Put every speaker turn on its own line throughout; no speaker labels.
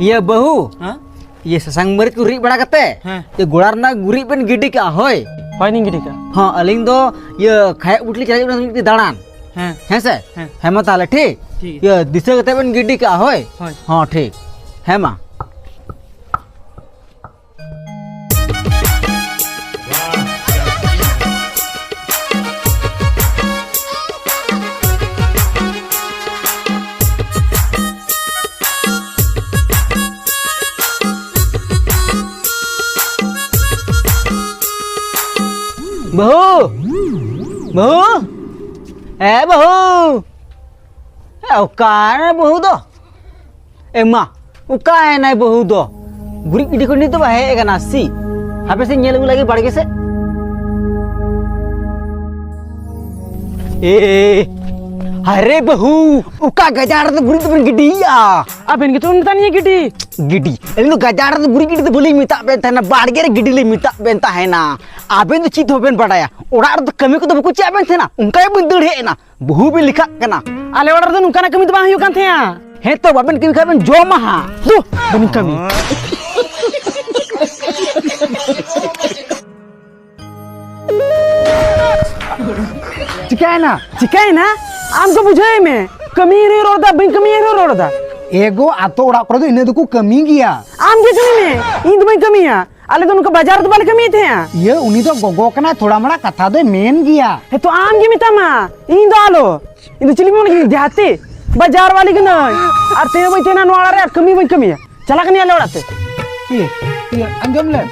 ये बहू ये ससांग मरीच को री बड़ा करते ये गोड़ार ना गुरी पेन गिडी का होय
नहीं गिरी का
हाँ अलिंग दो ये खाए उठली चले उठली दाड़ान हैं से है मा ताले ठीक ये दिशा करते पेन गिडी का होय हाँ ठीक है मा बहू बहू ए बहू उका बहू दो ए माँ उका है ना बहू दो गुरी इडी को नहीं तो है का नासी हापे से नेल लगी बढ़ से ए अरे बहू उका गजार तो गुरी तो बन गिडिया
अब इनके तो नहीं गिडी
गिडी एलिनो गजार तो गुरी गिडी तो बोली मिता बेन था ना बाड़गे रे गिडी ले मिता बेन ता है ना आबेन तो चीत होबेन पड़ाया ओड़ा तो कमी को तो बको चाबेन थे ना उनका बन दड़ है ना बहु भी लिखा कना
आले ओड़ा तो उनका ना कमी तो बाहियो कान थे
हे तो बाबेन कमी खाबेन जो महा दो बनी कमी
चिका है ना आम को बुझे में कमी रे रोड़ा बिन कमी रे रोड़ा
एगो आतो ओड़ा कर दो इने तो को कमी गया
आम के कमी में इन तो कमिया आले तो उनका बाजार तो बाल कमी थे
ये उनी तो गोगो कना थोड़ा मड़ा कथा दे मेन गया
है तो आम के मिता मा इन तो आलो इन तो चिली मन देहाती बाजार वाली के न और ते वही तेना नवाड़ा रे कमी वही कमी चला कनी आले ओड़ाते
ये अंजम ले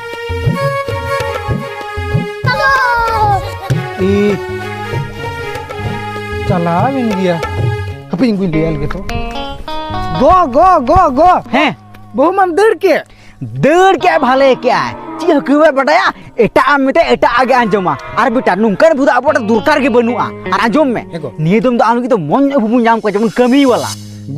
ए चला बिन गया कभी इनको ले आल के तो गो गो गो गो
हैं
बहु मन दड़ के
भाले क्या है ची हकुवे बटाया एटा आमिते एटा आगे आंजमा आर बेटा नुंकर बुदा अबोट दुरकार के बनुआ आर आंजम में निये तुम तो आनु की तो मन बुबु नाम को जमन कमी वाला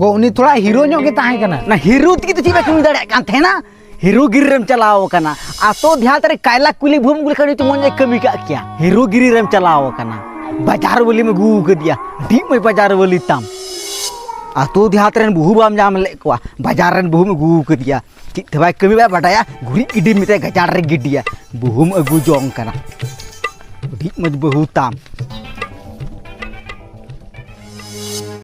गो उनी थोड़ा हीरो न्यो के ताहे कना
ना हीरो की तो चीबे कमी दड़े कान थे ना हीरो गिरम चलाओ कना आ तो ध्यान तरे कायला कुली भूम गुल खड़ी तो मन कमी का क्या हीरो गिरम चलाओ कना बाजार वाली में गू कर दिया डी में बाजार वाली ताम आ तो ध्यान तरे बहु बाम जाम ले को बाजार रन बहु में गू कर दिया कि भाई कमी बा बटाया गुरी इडी मिते गजार रे गिडिया बहुम अगु जोंग कना डी मज बहु ताम